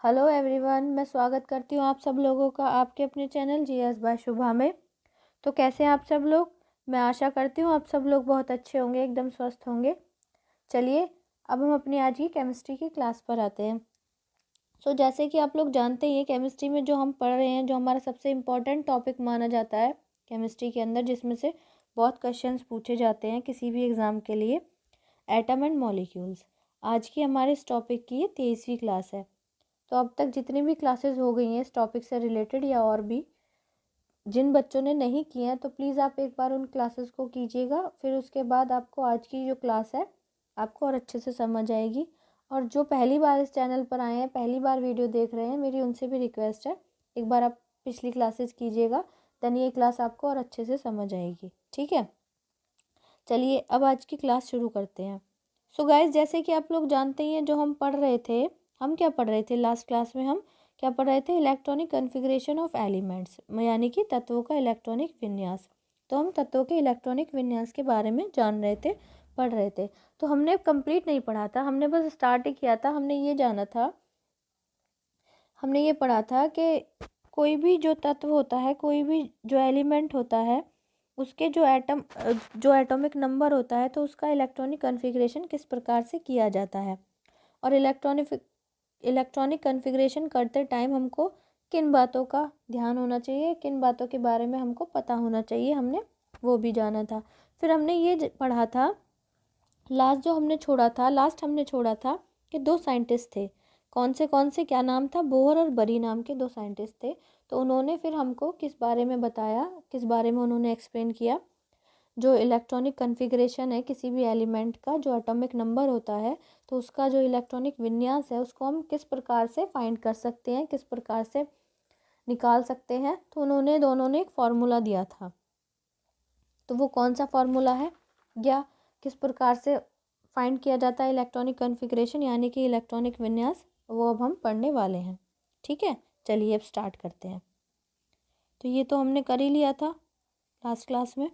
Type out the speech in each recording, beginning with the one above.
Hello everyone, मैं स्वागत करती हूँ आप सब लोगों का आपके अपने चैनल जीएस बाय शुभा में। तो कैसे हैं आप सब लोग? मैं आशा करती हूँ आप सब लोग बहुत अच्छे होंगे, एकदम स्वस्थ होंगे। चलिए अब हम अपनी आज की केमिस्ट्री की क्लास पर आते हैं। जैसे कि आप लोग जानते ही हैं, केमिस्ट्री में जो हम पढ़ रहे हैं, जो हमारा सबसे इम्पोर्टेंट टॉपिक माना जाता है केमिस्ट्री के अंदर, जिसमें से बहुत क्वेश्चंस पूछे जाते हैं किसी भी एग्ज़ाम के लिए, एटम एंड मॉलिक्यूल्स। आज की हमारे इस टॉपिक की ये 23वीं क्लास है। तो अब तक जितनी भी क्लासेस हो गई हैं इस टॉपिक से रिलेटेड या और भी, जिन बच्चों ने नहीं किए हैं तो प्लीज़ आप एक बार उन क्लासेस को कीजिएगा। फिर उसके बाद आपको आज की जो क्लास है आपको और अच्छे से समझ आएगी। और जो पहली बार इस चैनल पर आए हैं, पहली बार वीडियो देख रहे हैं, मेरी उनसे भी रिक्वेस्ट है, एक बार आप पिछली क्लासेस कीजिएगा, देन ये क्लास आपको और अच्छे से समझ आएगी। ठीक है, चलिए अब आज की क्लास शुरू करते हैं। गाइस, जैसे कि आप लोग जानते ही हैं, जो हम पढ़ रहे थे, हम क्या पढ़ रहे थे लास्ट क्लास में? हम क्या पढ़ रहे थे? इलेक्ट्रॉनिक कॉन्फ़िगरेशन ऑफ एलिमेंट्स, यानी कि तत्वों का इलेक्ट्रॉनिक विन्यास। तो हम तत्वों के इलेक्ट्रॉनिक विन्यास के बारे में जान रहे थे, पढ़ रहे थे। तो हमने कंप्लीट नहीं पढ़ा था, हमने बस स्टार्ट ही किया था। हमने ये जाना था, हमने ये पढ़ा था कि कोई भी जो तत्व होता है, कोई भी जो एलिमेंट होता है, उसके जो एटॉमिक नंबर होता है, तो उसका इलेक्ट्रॉनिक कॉन्फ़िगरेशन किस प्रकार से किया जाता है। और इलेक्ट्रॉनिक कॉन्फ़िगरेशन करते टाइम हमको किन बातों का ध्यान होना चाहिए, किन बातों के बारे में हमको पता होना चाहिए, हमने वो भी जाना था। फिर हमने ये पढ़ा था, लास्ट हमने छोड़ा था कि दो साइंटिस्ट थे। कौन से क्या नाम था? बोहर और बरी नाम के दो साइंटिस्ट थे। तो उन्होंने फिर हमको किस बारे में बताया, किस बारे में उन्होंने एक्सप्लेन किया, जो इलेक्ट्रॉनिक कॉन्फ़िगरेशन है किसी भी एलिमेंट का, जो एटॉमिक नंबर होता है, तो उसका जो इलेक्ट्रॉनिक विन्यास है उसको हम किस प्रकार से फाइंड कर सकते हैं, किस प्रकार से निकाल सकते हैं। तो उन्होंने दोनों ने एक फार्मूला दिया था। तो वो कौन सा फार्मूला है, या किस प्रकार से फाइंड किया जाता है इलेक्ट्रॉनिक कॉन्फ़िगरेशन यानी कि इलेक्ट्रॉनिक विन्यास, वो अब हम पढ़ने वाले हैं। ठीक है, चलिए अब स्टार्ट करते हैं। तो ये तो हमने कर ही लिया था लास्ट क्लास में,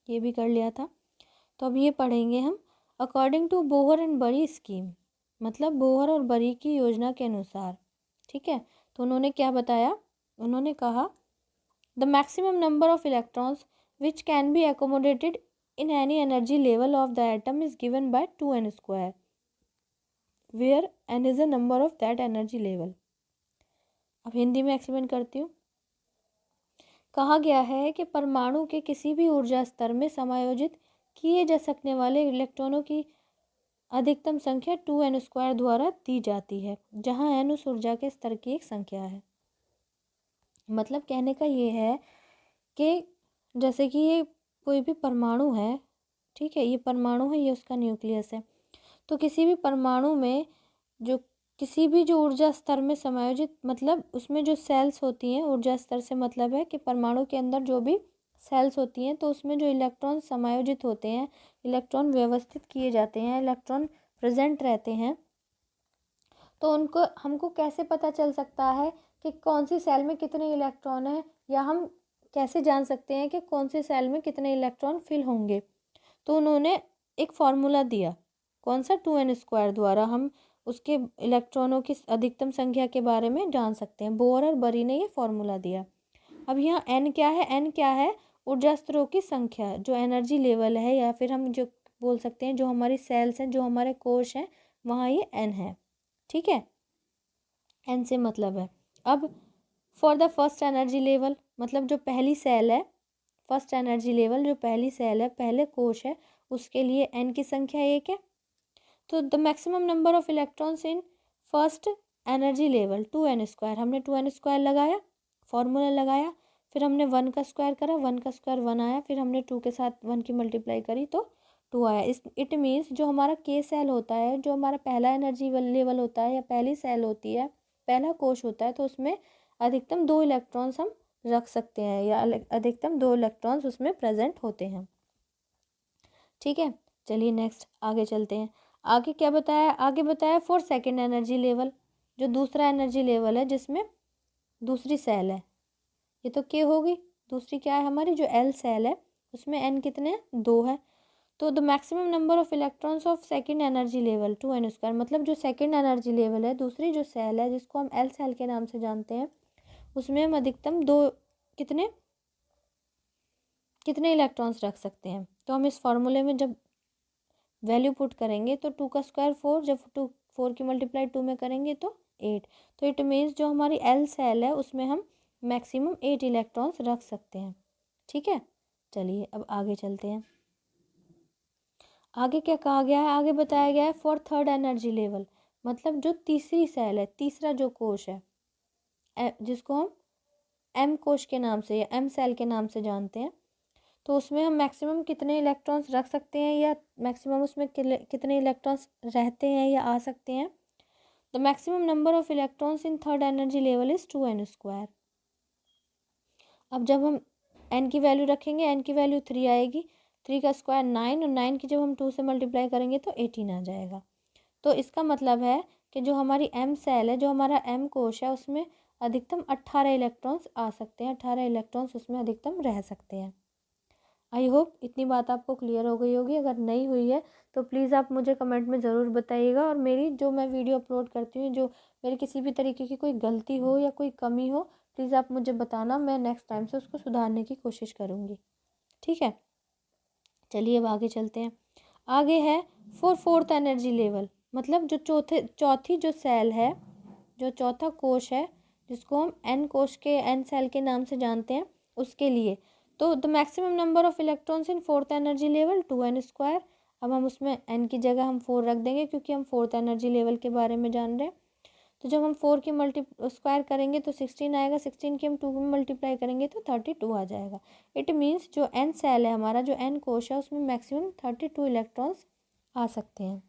ये भी कर लिया था। तो अब ये पढ़ेंगे हम, अकॉर्डिंग टू बोहर एंड बरी स्कीम, मतलब बोहर और बरी की योजना के अनुसार। ठीक है, तो उन्होंने क्या बताया? उन्होंने कहा the maximum number of electrons which can be accommodated in any energy level of the atom is given by 2n square, where n is the number of that energy level. अब हिंदी में एक्सप्लेन करती हूँ। कहा गया है कि परमाणु के किसी भी ऊर्जा स्तर में समायोजित किए जा सकने वाले इलेक्ट्रॉनों की अधिकतम संख्या 2n स्क्वायर द्वारा दी जाती है, जहाँ n उस ऊर्जा के स्तर की एक संख्या है। मतलब कहने का ये है कि जैसे कि ये कोई भी परमाणु है, ठीक है, ये परमाणु है, ये उसका न्यूक्लियस है। तो किसी भी परमाणु में जो किसी भी जो ऊर्जा स्तर में समायोजित, मतलब उसमें जो सेल्स होती हैं, ऊर्जा स्तर से मतलब है कि परमाणु के अंदर जो भी सेल्स होती हैं, तो उसमें जो इलेक्ट्रॉन समायोजित होते हैं, इलेक्ट्रॉन व्यवस्थित किए जाते हैं, इलेक्ट्रॉन प्रेजेंट रहते हैं। तो उनको हमको कैसे पता चल सकता है कि कौन सी सेल में कितने इलेक्ट्रॉन हैं, या हम कैसे जान सकते हैं कि कौन सी सेल में कितने इलेक्ट्रॉन फिल होंगे? तो उन्होंने एक फार्मूला दिया, कौन सा? 2n स्क्वायर द्वारा हम उसके इलेक्ट्रॉनों की अधिकतम संख्या के बारे में जान सकते हैं। बोहर और बरी ने ये फार्मूला दिया। अब यहाँ n क्या है? n क्या है? ऊर्जा स्तरों की संख्या, जो एनर्जी लेवल है, या फिर हम जो बोल सकते हैं जो हमारी सेल्स हैं, जो हमारे कोश हैं, वहाँ ये n है। ठीक है, n से मतलब है। अब for the first energy level, मतलब जो पहली सेल है, फर्स्ट एनर्जी लेवल जो पहली सेल है, पहले कोश है, उसके लिए n की संख्या 1 है। तो the maximum number of electrons in first energy level 2n square, हमने 2n स्क्वायर लगाया, फॉर्मूला लगाया, फिर हमने 1 का स्क्वायर करा, 1 का स्क्वायर 1 आया, फिर हमने 2 के साथ 1 की मल्टीप्लाई करी तो 2 आया। इट मीन्स जो हमारा के सेल होता है, जो हमारा पहला एनर्जी लेवल होता है, या पहली सेल होती है, पहला कोश होता है, तो उसमें अधिकतम 2 इलेक्ट्रॉन्स हम रख सकते हैं, या अधिकतम 2 इलेक्ट्रॉन्स उसमें प्रेजेंट होते हैं। ठीक है, चलिए नेक्स्ट आगे चलते हैं। आगे क्या बताया? आगे बताया फॉर सेकेंड एनर्जी लेवल, जो दूसरा एनर्जी लेवल है, जिसमें दूसरी सेल है, ये तो के होगी, दूसरी क्या है हमारी? जो एल सेल है, उसमें एन कितने हैं? 2 है। तो the maximum number of electrons of second energy level 2n², मतलब जो सेकंड एनर्जी लेवल है, दूसरी जो सेल है जिसको हम एल सेल के नाम से जानते हैं, उसमें हम अधिकतम दो कितने कितने इलेक्ट्रॉन्स रख सकते हैं। तो हम इस फॉर्मूले में जब वैल्यू पुट करेंगे तो 2 का स्क्वायर 4, जब 4 की मल्टीप्लाई 2 में करेंगे तो 8। तो इट मीन्स जो हमारी एल सेल है उसमें हम मैक्सिमम 8 इलेक्ट्रॉन्स रख सकते हैं। ठीक है, चलिए अब आगे चलते हैं। आगे क्या कहा गया है, आगे बताया गया है फॉर थर्ड एनर्जी लेवल, मतलब जो तीसरी सेल है, तीसरा जो कोश है, जिसको हम एम कोश के नाम से या एम सेल के नाम से जानते हैं, तो उसमें हम मैक्सिमम कितने इलेक्ट्रॉन्स रख सकते हैं या मैक्सिमम उसमें कितने इलेक्ट्रॉन्स रहते हैं या आ सकते हैं। The maximum number of electrons in third energy level is 2n²। अब जब हम n की वैल्यू रखेंगे, n की वैल्यू 3 आएगी, 3 का स्क्वायर 9, और 9 की जब हम 2 से मल्टीप्लाई करेंगे तो 18 आ जाएगा। तो इसका मतलब है कि जो हमारी m सेल है, जो हमारा m कोश है, उसमें अधिकतम 18 इलेक्ट्रॉन्स आ सकते हैं, 18 इलेक्ट्रॉन्स उसमें अधिकतम रह सकते हैं। आई होप इतनी बात आपको क्लियर हो गई होगी। अगर नहीं हुई है तो प्लीज़ आप मुझे कमेंट में ज़रूर बताइएगा, और मेरी जो मैं वीडियो अपलोड करती हूँ, जो मेरी किसी भी तरीके की कोई गलती हो या कोई कमी हो, प्लीज़ आप मुझे बताना, मैं नेक्स्ट टाइम से उसको सुधारने की कोशिश करूँगी। ठीक है, चलिए अब आगे चलते हैं। आगे है फॉर फोर्थ एनर्जी लेवल, मतलब जो चौथी जो सेल है, जो चौथा कोश है, जिसको हम एन कोश के एन सेल के नाम से जानते हैं, उसके लिए तो the maximum number of electrons in fourth energy level 2n²। अब हम उसमें n की जगह हम 4 रख देंगे, क्योंकि हम फोर्थ एनर्जी लेवल के बारे में जान रहे हैं। तो जब हम 4 की स्क्वायर करेंगे तो 16 आएगा, 16 की हम 2 में मल्टीप्लाई करेंगे तो 32 आ जाएगा। इट मीन्स जो n सेल है हमारा, जो n कोश है, उसमें मैक्सिमम 32 इलेक्ट्रॉन्स आ सकते हैं।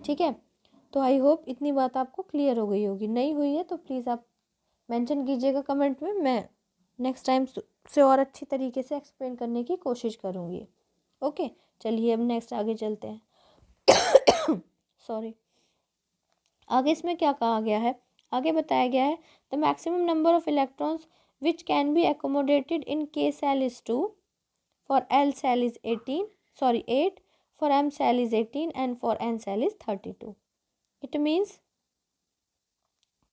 ठीक है, तो आई होप इतनी बात आपको क्लियर हो गई होगी। नहीं हुई है तो प्लीज़ आप मेंशन कीजिएगा कमेंट में, मैं नेक्स्ट टाइम से और अच्छी तरीके से एक्सप्लेन करने की कोशिश करूँगी। ओके, चलिए अब नेक्स्ट आगे चलते हैं। सॉरी, आगे इसमें क्या कहा गया है, आगे बताया गया है the maximum number of electrons which can be accommodated in K shell is 2, for L shell is 8, for M shell is 18 and for N shell is 32। It means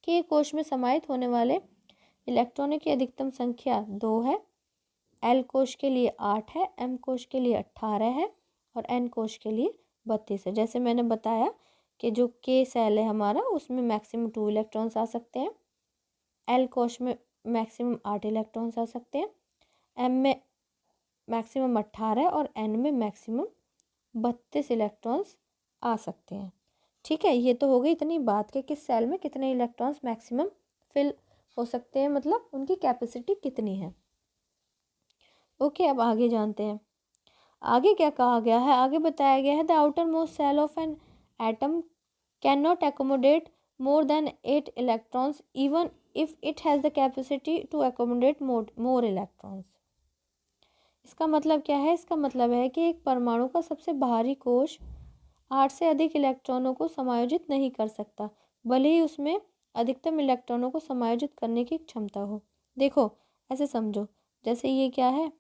K कोश में समाहित होने वाले इलेक्ट्रॉनों की अधिकतम संख्या 2 है, एल कोश के लिए 8 है, एम कोश के लिए 18 है, और एन कोश के लिए 32 है। जैसे मैंने बताया कि जो के सेल है हमारा, उसमें मैक्सिमम 2 इलेक्ट्रॉन्स आ सकते हैं, एल कोश में मैक्सिमम 8 इलेक्ट्रॉन्स आ सकते हैं, एम में मैक्सिमम 18 और एन में मैक्सिमम 32 इलेक्ट्रॉन्स आ सकते हैं। ठीक है, ये तो हो गई इतनी बात कि किस सेल में कितने इलेक्ट्रॉन्स मैक्सिमम फिल हो सकते हैं, मतलब उनकी कैपेसिटी कितनी है। ओके, अब आगे जानते हैं आगे क्या कहा गया है। आगे बताया गया है the outermost shell of an atom cannot accommodate more than 8 electrons even if it has the capacity to accommodate more electrons. इसका मतलब क्या है, इसका मतलब है कि एक परमाणु का सबसे बाहरी कोश 8 से अधिक इलेक्ट्रॉनों को समायोजित नहीं कर सकता, भले ही उसमें अधिकतम इलेक्ट्रॉनों को समायोजित करने की क्षमता हो। देखो, ऐसे समझो, जैसे ये क्या है,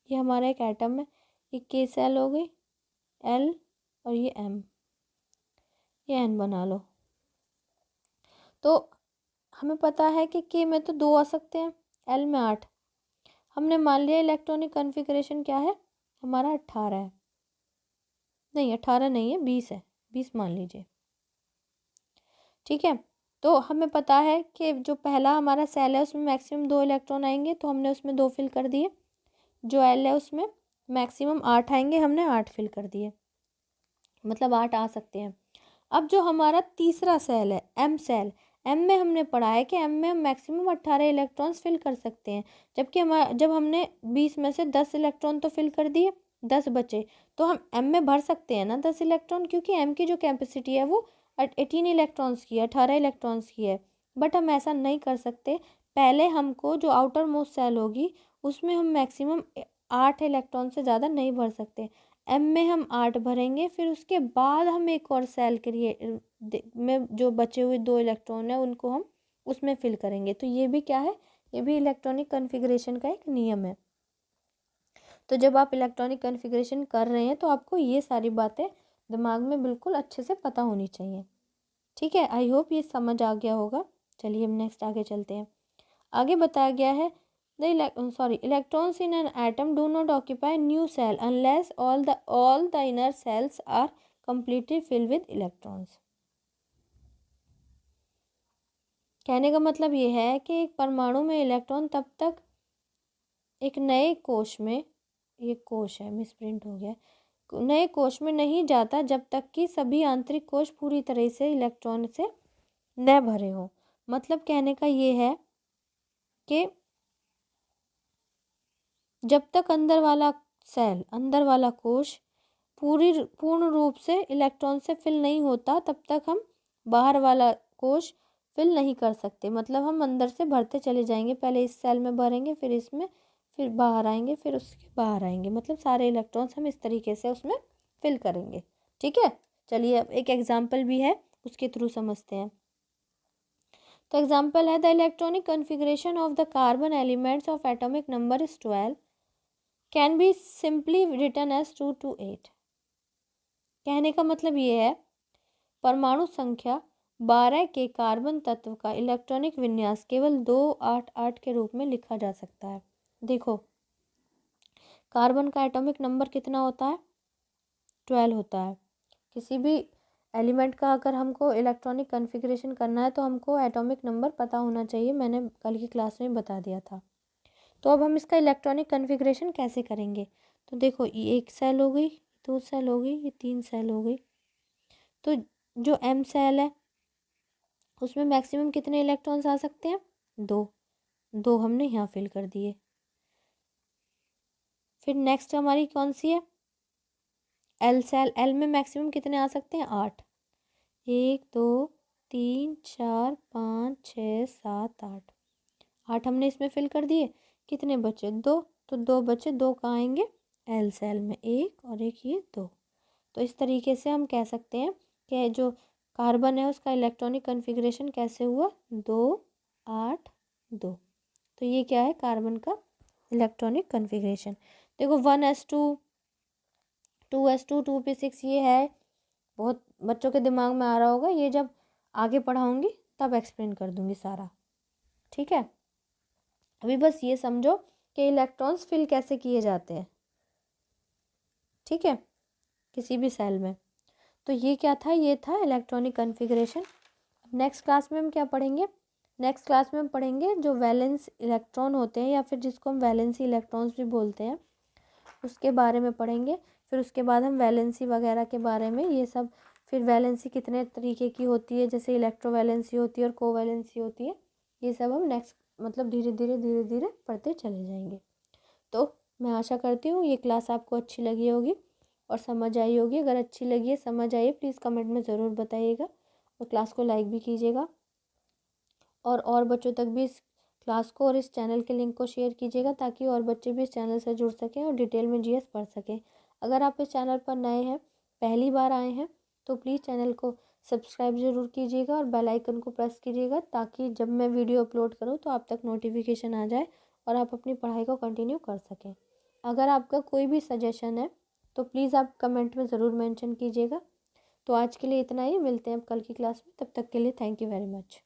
ये हमारा एक एटम है, ये के सेल हो गई एल, और ये एम, ये एन बना लो। तो हमें पता है कि के में तो 2 आ सकते हैं, एल में 8। हमने मान लिया इलेक्ट्रॉनिक कॉन्फ़िगरेशन क्या है हमारा, 18 है, नहीं 18 नहीं है, 20 है, 20 मान लीजिए। ठीक है, तो हमें पता है कि जो पहला हमारा सेल है उसमें मैक्सिमम 2 इलेक्ट्रॉन आएंगे, तो हमने उसमें 2 फिल कर दिए। जो एल है उसमें मैक्सिमम 8 आएंगे, हमने 8 फिल कर दिए, मतलब 8 आ सकते हैं। अब जो हमारा तीसरा सेल है एम सेल, एम में हमने पढ़ा है कि एम में हम मैक्सिमम 18 इलेक्ट्रॉन्स फिल कर सकते हैं, जबकि हमारा जब हमने 20 में से 10 इलेक्ट्रॉन तो फिल कर दिए, 10 बचे, तो हम एम में भर सकते हैं ना 10 इलेक्ट्रॉन, क्योंकि एम की जो कैपेसिटी है वो 18 इलेक्ट्रॉन्स की है, 18 इलेक्ट्रॉन्स की है। बट हम ऐसा नहीं कर सकते, पहले हमको जो आउटर मोस्ट सेल होगी उसमें हम मैक्सिमम 8 इलेक्ट्रॉन से ज़्यादा नहीं भर सकते। एम में हम 8 भरेंगे, फिर उसके बाद हम एक और सेल में जो बचे हुए 2 इलेक्ट्रॉन है उनको हम उसमें फिल करेंगे। तो ये भी क्या है, ये भी इलेक्ट्रॉनिक कॉन्फ़िगरेशन का एक नियम है। तो जब आप इलेक्ट्रॉनिक कॉन्फ़िगरेशन कर रहे हैं तो आपको ये सारी बातें दिमाग में बिल्कुल अच्छे से पता होनी चाहिए। ठीक है, आई होप ये समझ आ गया होगा। चलिए हम नेक्स्ट आगे चलते हैं। आगे बताया गया है electrons in an atom do not occupy new shell unless all the inner shells are completely filled with electrons. कहने का मतलब ये है कि एक परमाणु में इलेक्ट्रॉन तब तक एक नए कोश में, ये कोश है मिसप्रिंट हो गया, नए कोश में नहीं जाता जब तक कि सभी आंतरिक कोश पूरी तरह से इलेक्ट्रॉन से न भरे हो। मतलब कहने का ये है कि जब तक अंदर वाला सेल, अंदर वाला कोश पूर्ण रूप से इलेक्ट्रॉन से फिल नहीं होता तब तक हम बाहर वाला कोश फिल नहीं कर सकते। मतलब हम अंदर से भरते चले जाएंगे, पहले इस सेल में भरेंगे, फिर इसमें, फिर बाहर आएंगे, फिर उसके बाहर आएंगे, मतलब सारे इलेक्ट्रॉन्स हम इस तरीके से उसमें फिल करेंगे। ठीक है, चलिए अब एक एग्जाम्पल भी है, उसके थ्रू समझते हैं। तो एग्जाम्पल है the electronic configuration of the carbon elements of atomic number is 12 can be simply written as 2 to 8। कहने का मतलब ये है परमाणु संख्या 12 के कार्बन तत्व का इलेक्ट्रॉनिक विन्यास केवल 288 के रूप में लिखा जा सकता है। देखो, कार्बन का एटॉमिक नंबर कितना होता है? 12 होता है। किसी भी एलिमेंट का अगर हमको इलेक्ट्रॉनिक कॉन्फ़िगरेशन करना है तो हमको एटॉमिक नंबर पता होना चाहिए, मैंने कल की क्लास में बता दिया था। तो अब हम इसका इलेक्ट्रॉनिक कॉन्फ़िगरेशन कैसे करेंगे? तो देखो, ये 1 सेल हो गई, 2 सेल हो गई, ये 3 सेल हो गई। तो जो एम सेल है उसमें मैक्सिमम कितने इलेक्ट्रॉन्स आ सकते हैं? 2 हमने यहाँ फिल कर दिए। फिर नेक्स्ट हमारी कौन सी है? L shell. एल में मैक्सिमम कितने आ सकते हैं? 8। 1 2 3 4 5 6 7 8। 8 हमने इसमें फिल कर दिए। कितने बचे? 2। तो 2 बचे, 2 कहाँ आएंगे? एल सेल में, 1 और 1 ये 2। तो इस तरीके से हम कह सकते हैं कि जो कार्बन है उसका इलेक्ट्रॉनिक कॉन्फ़िगरेशन कैसे हुआ? 2 8 2। तो ये क्या है? कार्बन का इलेक्ट्रॉनिक कॉन्फ़िगरेशन। देखो 1s2 2s2 2p6 ये है, बहुत बच्चों के दिमाग में आ रहा होगा, ये जब आगे पढ़ाऊँगी तब एक्सप्लेन कर दूँगी सारा। ठीक है, अभी बस ये समझो कि इलेक्ट्रॉन्स फिल कैसे किए जाते हैं। ठीक है, किसी भी सेल में। तो ये क्या था? ये था इलेक्ट्रॉनिक कॉन्फ़िगरेशन। नेक्स्ट क्लास में हम क्या पढ़ेंगे? नेक्स्ट क्लास में हम पढ़ेंगे जो वैलेंस इलेक्ट्रॉन होते हैं या फिर जिसको हम वैलेंसी इलेक्ट्रॉन्स भी बोलते हैं, उसके बारे में पढ़ेंगे। फिर उसके बाद हम वैलेंसी वगैरह के बारे में, ये सब, फिर वैलेंसी कितने तरीके की होती है, जैसे इलेक्ट्रोवैलेंसी होती है और कोवैलेंसी होती है, ये सब हम नेक्स्ट मतलब धीरे धीरे पढ़ते चले जाएंगे। तो मैं आशा करती हूँ ये क्लास आपको अच्छी लगी होगी और समझ आई होगी। अगर अच्छी लगी है, समझ आई है, प्लीज़ कमेंट में ज़रूर बताइएगा और क्लास को लाइक भी कीजिएगा और बच्चों तक भी इस क्लास को और इस चैनल के लिंक को शेयर कीजिएगा ताकि और बच्चे भी इस चैनल से जुड़ सकें और डिटेल में जीएस पढ़ सकें। अगर आप इस चैनल पर नए हैं, पहली बार आए हैं, तो प्लीज़ चैनल को सब्सक्राइब ज़रूर कीजिएगा और बेल आइकन को प्रेस कीजिएगा ताकि जब मैं वीडियो अपलोड करूँ तो आप तक नोटिफिकेशन आ जाए और आप अपनी पढ़ाई को कंटिन्यू कर सकें। अगर आपका कोई भी सजेशन है तो प्लीज़ आप कमेंट में ज़रूर मेंशन कीजिएगा। तो आज के लिए इतना ही, मिलते हैं अब कल की क्लास में, तब तक के लिए थैंक यू वेरी मच।